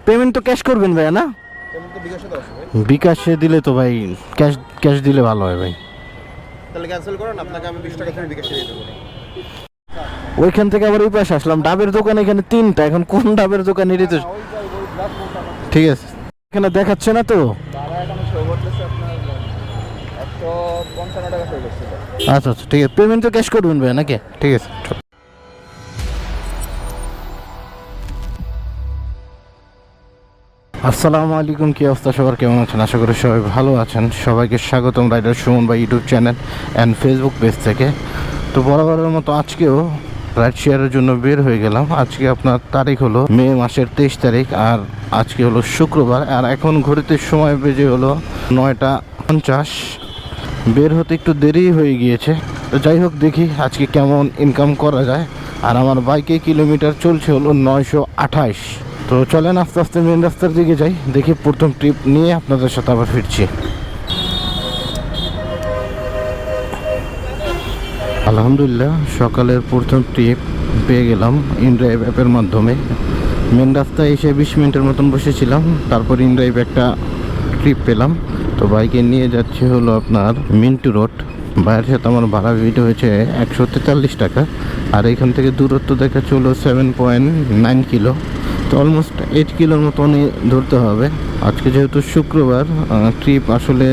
Payment তো cash করবেন ভাই না? বিকাশে দিলে তো ভাই ক্যাশ ক্যাশ দিলে ভালো হয় ভাই। তাহলে ক্যান্সেল করুন, আপনাকে আমি 20 টাকা করে বিকাশে দিয়ে দেবো। ওইখান থেকে আবার ওই পাশে আসলাম, ডাবের দোকান এখানে 3টা, এখন কোন ডাবের দোকান এটাই তো ঠিক আছে। এখানে দেখাচ্ছে না তো। আচ্ছা আচ্ছা ঠিক আছে, পেমেন্ট তো ক্যাশ করবেন ভাই নাকি? ঠিক আছে। আসসালামু আলাইকুম, কি অবস্থা সবার, কেমন আছেন? আশা করি সবাই ভালো আছেন। সবাইকে স্বাগতম রাইডার সুমন ভাই YouTube channel and Facebook page থেকে। তো বরাবরের মতো আজকেও রাইড শেয়ারের জন্য বের হয়ে গেলাম। আজকে আপনার তারিখ হলো মে মাসের 23 তারিখ, আর আজকে হলো শুক্রবার, আর এখন ঘড়িতে সময় বেজে হলো 9:50। বের হতে একটু দেরি হয়ে গিয়েছে। তো যাই হোক, দেখি আজকে কেমন ইনকাম করা যায়। আর আমার বাইকে কিলোমিটার চলছে হলো 928। তো চলেন আস্তে আস্তে মেন রাস্তার দিকে যাই, দেখি প্রথম ট্রিপ নিয়ে আপনাদের সাথে আবার ফিরছি। আলহামদুলিল্লাহ, সকালের প্রথম ট্রিপ পেয়ে গেলাম ইনড্রাইভ অ্যাপের মাধ্যমে। মেন রাস্তায় এসে 20 মিনিটের মতন বসেছিলাম, তারপর ইনড্রাইভ একটা ট্রিপ পেলাম। তো বাইকে নিয়ে যাচ্ছে হলো আপনার মিন্টু রোড। বাইরের সাথে আমার ভাড়া ভিডিও হয়েছে 143 টাকা, আর এখান থেকে দূরত্ব দেখাচ্ছে হলো 7.9 কিলো। তো অলমোস্ট 8 কিলোর মতনই ধরতে হবে। আজকে যেহেতু শুক্রবার, ট্রিপ আসলে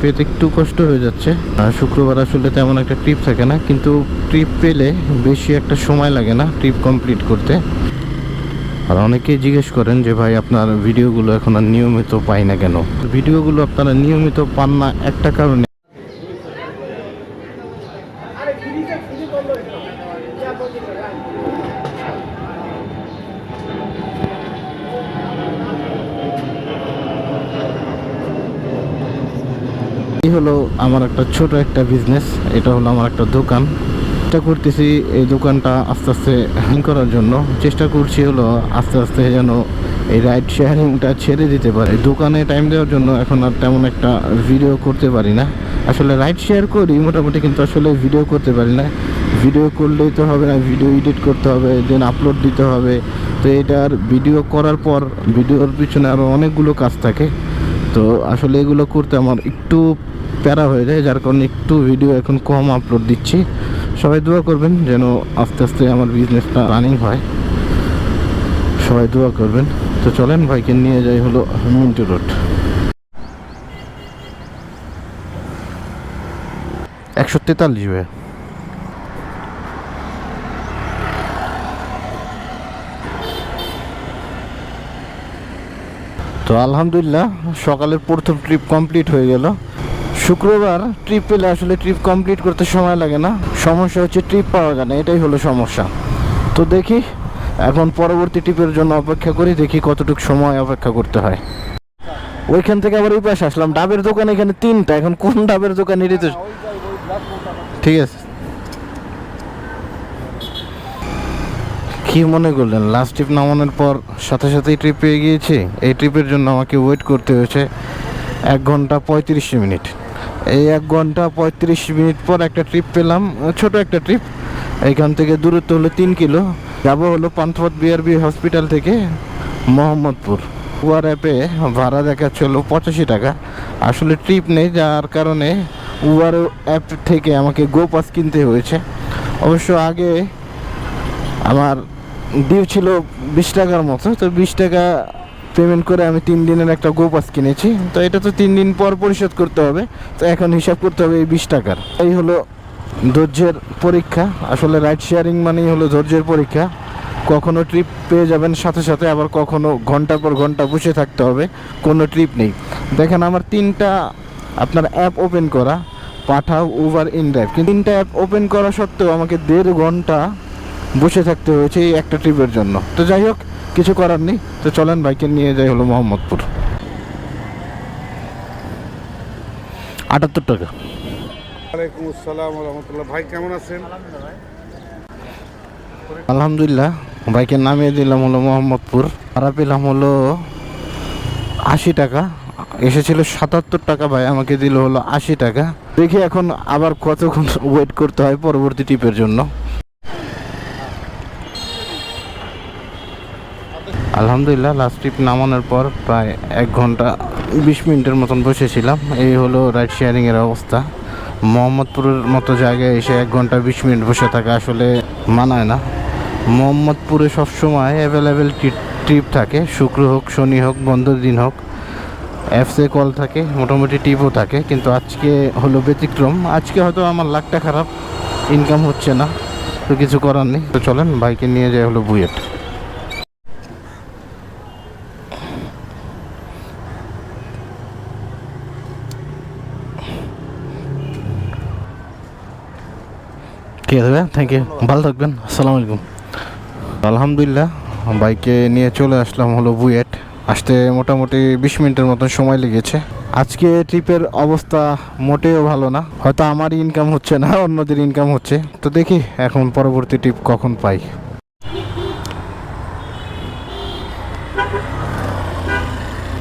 পেতে একটু কষ্ট হয়ে যাচ্ছে। শুক্রবার আসলে তেমন একটা ট্রিপ থাকে না, কিন্তু ট্রিপ পেলে বেশি একটা সময় লাগে না ট্রিপ কমপ্লিট করতে। আর অনেকেই জিজ্ঞেস করেন যে ভাই আপনার ভিডিওগুলো এখন আর নিয়মিত পাই না কেন? ভিডিওগুলো আপনারা নিয়মিত পান না একটা কারণে, এই হলো আমার একটা ছোট একটা বিজনেস। এটা হলো আমার একটা দোকান। চেষ্টা করতেছি এই দোকানটা আস্তে আস্তে করার জন্য। চেষ্টা করছি হলো আস্তে আস্তে যেন এই রাইড শেয়ারিংটা ছেড়ে দিতে পারে। দোকানে টাইম দেওয়ার জন্য এখন আর তেমন একটা ভিডিও করতে পারি না। আসলে রাইড শেয়ার করি মোটামুটি, কিন্তু আসলে ভিডিও করতে পারি না। ভিডিও করলেই তো হবে না, ভিডিও এডিট করতে হবে, দেন আপলোড দিতে হবে। তো এটার ভিডিও করার পর ভিডিওর পিছনে আরও অনেকগুলো কাজ থাকে। তো আসলে এগুলো করতে আমার একটু প্যারা হয়ে যায়, যার কারণে একটু ভিডিও এখন কম আপলোড দিচ্ছি। সবাই দোয়া করবেন যেন আস্তে আস্তে আমার বিজনেসটা রানিং হয়, সবাই দোয়া করবেন। তো চলেন বাইকে নিয়ে যাই হলো মিন্টু রোড। 143 ভাই। তো আলহামদুলিল্লাহ, সকালের প্রথম ট্রিপ কমপ্লিট হয়ে গেল। শুক্রবার ট্রিপ পেলে আসলে ট্রিপ কমপ্লিট করতে সময় লাগে না, সমস্যা হচ্ছে ট্রিপ পাওয়া যায় না, এটাই হলো সমস্যা। তো দেখি এখন পরবর্তী ট্রিপের জন্য অপেক্ষা করি, দেখি কতটুকু সময় অপেক্ষা করতে হয়। ওইখান থেকে আবার ওই পাশে আসলাম, ডাবের দোকান এখানে 3টা, এখন কোন ডাবের দোকান এটাই তো ঠিক আছে। কি মনে করলেন লাস্ট ট্রিপ নামানোর পর সাথে সাথেই ট্রিপ পেয়ে গিয়েছি? এই ট্রিপের জন্য আমাকে ওয়েট করতে হয়েছে 1 ঘন্টা 35 মিনিট। এই 1 ঘন্টা 35 মিনিট পর একটা ট্রিপ পেলাম, ছোট একটা ট্রিপ। এইখান থেকে দূরত্ব হলো 3 কিলো। যাবো হলো পান্থপথ বিআরবি হসপিটাল থেকে মোহাম্মদপুর। উবার অ্যাপে ভাড়া দেখাচ্ছে হলো 85 টাকা। আসলে ট্রিপ নেই, যার কারণে উবার অ্যাপ থেকে আমাকে গো পাস কিনতে হয়েছে। অবশ্য আগে আমার ডিউ ছিল 20 টাকার মতো, তো 20 টাকা পেমেন্ট করে আমি 3 দিনের একটা গো পাস কিনেছি। তো এটা তো 3 দিন পর পরিশোধ করতে হবে, তো এখন হিসাব করতে হবে এই 20 টাকার। এই হলো ধৈর্যের পরীক্ষা। আসলে রাইড শেয়ারিং মানেই হলো ধৈর্যের পরীক্ষা। কখনো ট্রিপ পেয়ে যাবেন সাথে সাথে, আবার কখনো ঘন্টার পর ঘন্টা বসে থাকতে হবে, কোনো ট্রিপ নেই। দেখেন আমার 3টা আপনার অ্যাপ ওপেন করা, পাঠাও, উবার, ইনড্রাইভ, কিন্তু 3টা অ্যাপ ওপেন করা সত্ত্বেও আমাকে 1.5 ঘন্টা বসে থাকতে হয়েছে এই একটা ট্রিপের জন্য। তো যাই হোক, কিছু করার নেই। তো চলেন বাইকে নিয়ে যাই হলো মোহাম্মদপুর। 78 টাকা। ওয়ালাইকুম আসসালাম ওয়া রাহমাতুল্লাহ। ভাই কেমন আছেন? আলহামদুলিল্লাহ, বাইকে নামিয়ে দিলাম হলো মোহাম্মদপুর। ভাড়া পেলাম হলো 80 টাকা। এসেছিল 77 টাকা, ভাই আমাকে দিল হলো 80 টাকা। দেখি এখন আবার কতক্ষণ ওয়েট করতে হয় পরবর্তী ট্রিপের জন্য। আলহামদুলিল্লাহ লাস্ট ট্রিপ নামানোর পর প্রায় 1 ঘন্টা 20 মিনিটের মতন বসেছিলাম। এই হলো রাইড শেয়ারিংয়ের অবস্থা। মোহাম্মদপুরের মতো জায়গায় এসে 1 ঘন্টা 20 মিনিট বসে থাকা আসলে মানায় না। মোহাম্মদপুরে সবসময় অ্যাভেলেবেল ট্রিপ থাকে, শুক্র হোক, শনি হোক, বন্ধের দিন হোক, এফসে কল থাকে, মোটামুটি টিপও থাকে। কিন্তু আজকে হলো ব্যতিক্রম। আজকে হয়তো আমার লাকটা খারাপ, ইনকাম হচ্ছে না, তো কিছু করার নেই। তো চলেন বাইকে নিয়ে যাই হলো বুয়েট। ঠিক আছে ভাই, থ্যাংক ইউ, ভালো থাকবেন, আসসালামু আলাইকুম। আলহামদুলিল্লাহ বাইকে নিয়ে চলে আসলাম হলো বুয়েট। আসতে মোটামুটি 20 মিনিটের মতন সময় লেগেছে। আজকে ট্রিপের অবস্থা মোটেও ভালো না, হয়তো আমারই ইনকাম হচ্ছে না, অন্যদের ইনকাম হচ্ছে। তো দেখি এখন পরবর্তী ট্রিপ কখন পাই।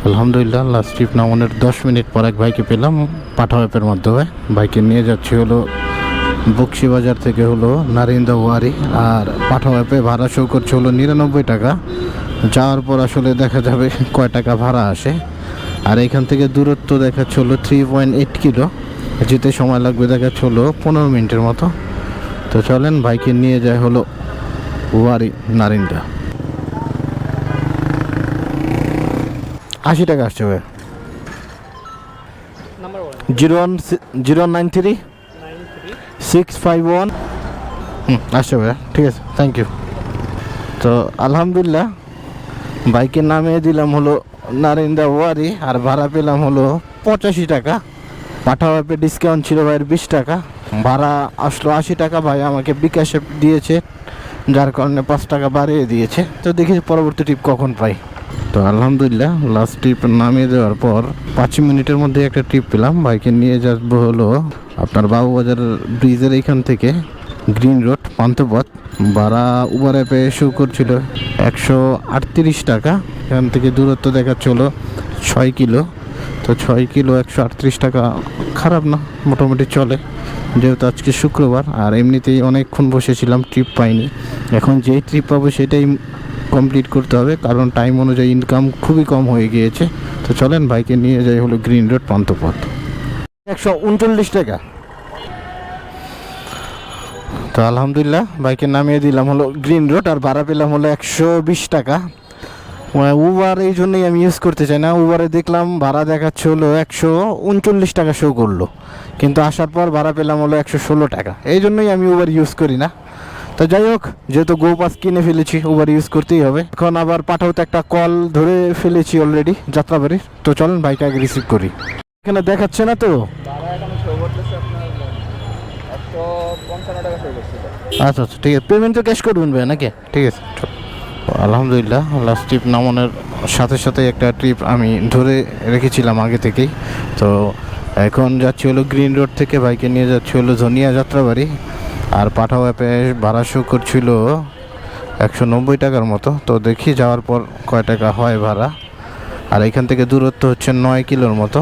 আলহামদুলিল্লাহ লাস্ট ট্রিপ নামানোর 10 মিনিট পর এক ভাইকে পেলাম পাঠা অ্যাপের মাধ্যমে। বাইকে নিয়ে যাচ্ছি হলো বক্সিবাজার থেকে হলো নারিন্দা ওয়ারি, আর পাঠা অ্যাপে ভাড়া শো করছে হলো 99 টাকা। যাওয়ার পর আসলে দেখা যাবে কয় টাকা ভাড়া আসে। আর এখান থেকে দূরত্ব দেখাচ্ছে হলো 3.8 কিলো, যেতে সময় লাগবে দেখাচ্ছে হলো 15 মিনিটের মতো। তো চলেন বাইকে নিয়ে যায় হলো ওয়ারি নারিন্দা। 80 টাকা আসছে ভাই। 0193651 আসছে ভাইয়া, ঠিক আছে, থ্যাংক ইউ। তো আলহামদুলিল্লাহ বাইকে নামিয়ে দিলাম হলো নারিন্দা ওয়ারি, আর ভাড়া পেলাম হলো 85 টাকা। পাঠাও অ্যাপে ডিসকাউন্ট ছিল ভাইয়ের 20 টাকা, ভাড়া আসলো 80 টাকা। ভাই আমাকে বিকাশে দিয়েছে, যার কারণে 5 টাকা বাড়িয়ে দিয়েছে। তো দেখি পরবর্তী ট্রিপ কখন পাই। তো আলহামদুলিল্লাহ লাস্ট ট্রিপ নামিয়ে দেওয়ার পর 5 মিনিটের মধ্যে একটা ট্রিপ পেলাম। বাইকে নিয়ে যাবো হলো আপনার বাবুবাজার ব্রিজের এইখান থেকে গ্রিন রোড পান্থপথ। ভাড়া উবার অ্যাপে শো করছিল 138 টাকা। এখান থেকে দূরত্ব দেখাচ্ছে হলো 6 কিলো। তো 6 কিলো 138 টাকা খারাপ না, মোটামুটি চলে, যেহেতু আজকে শুক্রবার। আর এমনিতেই অনেকক্ষণ বসেছিলাম, ট্রিপ পাইনি। এখন যেই ট্রিপ পাবো সেটাই কমপ্লিট করতে হবে, কারণ টাইম অনুযায়ী ইনকাম খুবই কম হয়ে গিয়েছে। তো চলেন বাইকে নিয়ে যাই হলো গ্রিন রোড পান্থপথ। 139 টাকা। তো আলহামদুলিল্লাহ বাইকে নামিয়ে দিলাম হলো গ্রিন রোড, আর ভাড়া পেলাম হলো 120 টাকা। উবার এই জন্যই আমি ইউজ করতে চাই না। উবারে দেখলাম ভাড়া দেখাচ্ছে হলো 139 টাকা শো করলো, কিন্তু আসার পর ভাড়া পেলাম হলো 116 টাকা। এই জন্যই আমি উবার ইউজ করি না। তো যাই হোক, যেহেতু গো পাস কিনে ফেলেছি, উবার ইউজ করতেই হবে। এখন আবার পাঠাওতে একটা কল ধরে ফেলেছি অলরেডি যাত্রাবাড়ির। তো চলেন বাইক আগে রিসিভ করি। এখানে দেখাচ্ছে না তো, আচ্ছা আচ্ছা, ঠিক আছে, পেমেন্ট তো ক্যাশ করবেন ভাই নাকি? ঠিক আছে। আলহামদুলিল্লাহ লাস্ট ট্রিপ নামানোর সাথে সাথে একটা ট্রিপ আমি ধরে রেখেছিলাম আগে থেকেই। তো এখন যাচ্ছি হলো গ্রিন রোড থেকে, বাইকে নিয়ে যাচ্ছি হলো ধনিয়া যাত্রাবাড়ি। আর পাঠাও অ্যাপে ভাড়া শো করছিল 190 টাকার মতো। তো দেখি যাওয়ার পর কয় টাকা হয় ভাড়া। আর এখান থেকে দূরত্ব হচ্ছে 9 কিলোর মতো,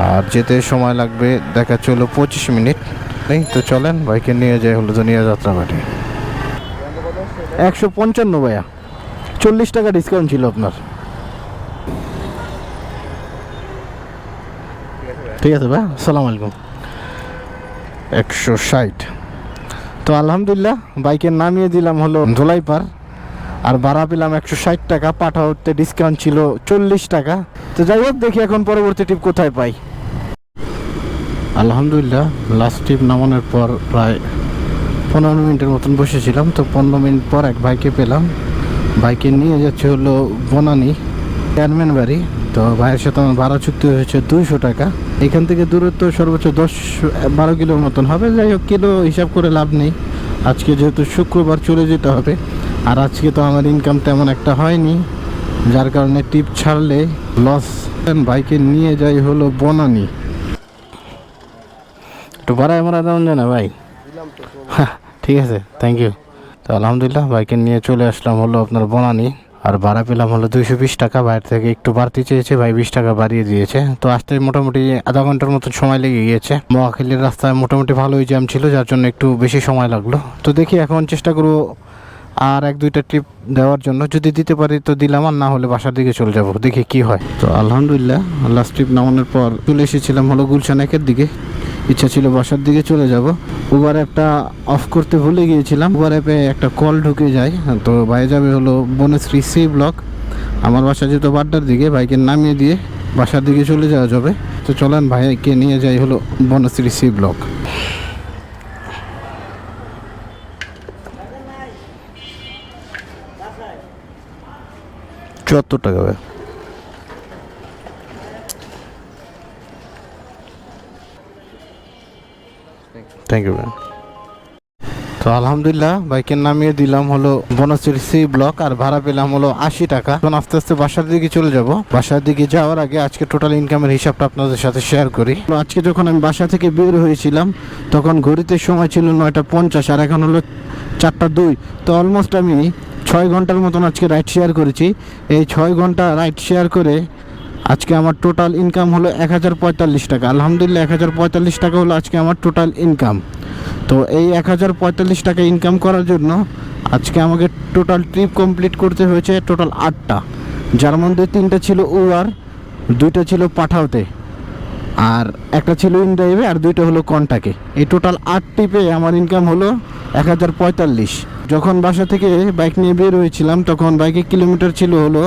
আর যেতে সময় লাগবে দেখাচ্ছে হলো 25 মিনিট। নেই তো চলেন বাইকে নিয়ে যাই হলো ধনিয়া যাত্রাবাড়ি। 155 ভাইয়া, 40 টাকা ডিসকাউন্ট ছিল আপনার। ঠিক আছে ভাই, আসসালামু আলাইকুম। 160। তো আলহামদুলিল্লাহ বাইকে নামিয়ে দিলাম হলো ধোলাইপাড়, আর ভাড়া পেলাম 160 টাকা। পাঠাওতে ডিসকাউন্ট ছিল 40 টাকা। তো যাই হোক, দেখি এখন পরবর্তী ট্রিপ কোথায় পাই। আলহামদুলিল্লাহ লাস্ট ট্রিপ নামানোর পর প্রায় 15 মিনিটের মতন বসেছিলাম। তো 15 মিনিট পর এক ভাইকে পেলাম। বাইকে নিয়ে যাচ্ছে হলো বনানী চেয়ারম্যান বাড়ি। তো ভাইয়ের সাথে আমার ভাড়া চুক্তি হয়েছে 200 টাকা। এখান থেকে দূরত্ব সর্বোচ্চ 10-12 কিলোর মতন হবে। যাই হোক, কিলো হিসাব করে লাভ নেই, আজকে যেহেতু শুক্রবার চলে যেতে হবে। আর আজকে তো আমার ইনকাম তেমন একটা হয়নি, যার কারণে টিপ ছাড়লে লস। বাইকে নিয়ে যাই হলো বনানী। একটু ভাড়া আমার দাম জানা ভাই? ঠিক আছে, থ্যাংক ইউ। তো আলহামদুলিল্লাহ বাইকে নিয়ে চলে আসলাম হলো আপনার বনানী, আর ভাড়া পেলাম হলো 220 টাকা। বাইরে থেকে একটু বাড়তি চেয়েছে, ভাই 20 টাকা বাড়িয়ে দিয়েছে। তো আসতে মোটামুটি আধা ঘন্টার মতো সময় লেগে গিয়েছে। মহাখালীর রাস্তায় মোটামুটি ভালোই জ্যাম ছিল, যার জন্য একটু বেশি সময় লাগলো। তো দেখি এখন চেষ্টা করবো আর 1-2টা ট্রিপ দেওয়ার জন্য। যদি দিতে পারি তো দিলাম, আর না হলে বাসার দিকে চলে যাব, দেখি কি হয়। তো আলহামদুলিল্লাহ লাস্ট ট্রিপ নামানোর পর চলে এসেছিলাম হলো গুলশান 1-এর দিকে। ইচ্ছা ছিল বাসার দিকে চলে যাব, উবার অ্যাপটা অফ করতে ভুলে গিয়েছিলাম। উবার অ্যাপে একটা কল ঢুকে যায়, তো ভাই যাবে হলো বনশ্রী সি ব্লক। আমার বাসা যেহেতু বাড্ডার দিকে, বাইকে নামিয়ে দিয়ে বাসার দিকে চলে যাওয়া যাবে। তো চলেন ভাইকে নিয়ে যাই হলো বনশ্রী সি ব্লক। 74 টাকা ভাই। থ্যাংক ইউ ভাই। তো আলহামদুলিল্লাহ বাইকে নামিয়ে দিলাম হলো বনশ্রী সি ব্লক, আর ভাড়া পেলাম হলো 80 টাকা। এখন আস্তে আস্তে বাসার দিকে চলে যাব। বাসার দিকে যাওয়ার আগে আজকে টোটাল ইনকামের হিসাবটা আপনাদের সাথে শেয়ার করি। তো আজকে যখন আমি বাসা থেকে বের হয়েছিলাম তখন ঘড়িতে সময় ছিল 9:50, আর এখন হলো 4:02। তো অলমোস্ট আমি 6 ঘন্টার মতন আজকে রাইড শেয়ার করেছি। এই 6 ঘন্টা রাইড শেয়ার করে আজকে আমার টোটাল ইনকাম হলো 1045 টাকা। আলহামদুলিল্লাহ 1045 টাকা হলো আজকে আমার টোটাল ইনকাম। তো এই 1045 টাকা ইনকাম করার জন্য আজকে আমাকে টোটাল ট্রিপ কমপ্লিট করতে হয়েছে টোটাল 8টা, যার মধ্যে 3টা ছিল উবার, 2টা ছিল পাঠাওতে, আর একটা ছিল ইনড্রাইভে, আর 2টা হলো কন্টাকে। এই টোটাল 8 ট্রিপে আমার ইনকাম হলো 1045। যখন বাসা থেকে বাইক নিয়ে বের হয়েছিলাম তখন বাইকের কিলোমিটার ছিল হলো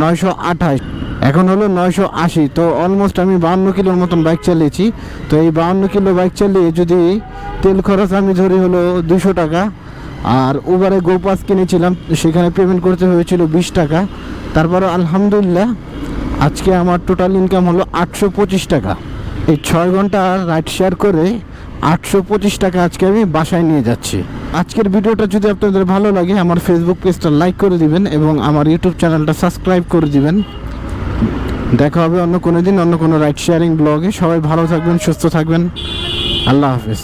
928, এখন হলো 980। তো অলমোস্ট আমি 52 কিলোর মতন বাইক চালিয়েছি। তো এই 52 কিলো বাইক চালিয়ে যদি তেল খরচ আমি ধরি হলো 200 টাকা, আর উবারে গো পাস কিনেছিলাম, সেখানে পেমেন্ট করতে হয়েছিল 20 টাকা। তারপরে আলহামদুলিল্লাহ আজকে আমার টোটাল ইনকাম হলো 825 টাকা। এই 6 ঘন্টা রাইড শেয়ার করে 825 টাকা আজকে আমি বাসায় নিয়ে যাচ্ছি। আজকের ভিডিওটা যদি আপনাদের ভালো লাগে আমার ফেসবুক পেজটা লাইক করে দিবেন এবং আমার ইউটিউব চ্যানেলটা সাবস্ক্রাইব করে দিবেন। দেখা হবে অন্য কোনো দিন অন্য কোনো রাইড শেয়ারিং ব্লগে। সবাই ভালো থাকবেন, সুস্থ থাকবেন। আল্লাহ হাফেজ।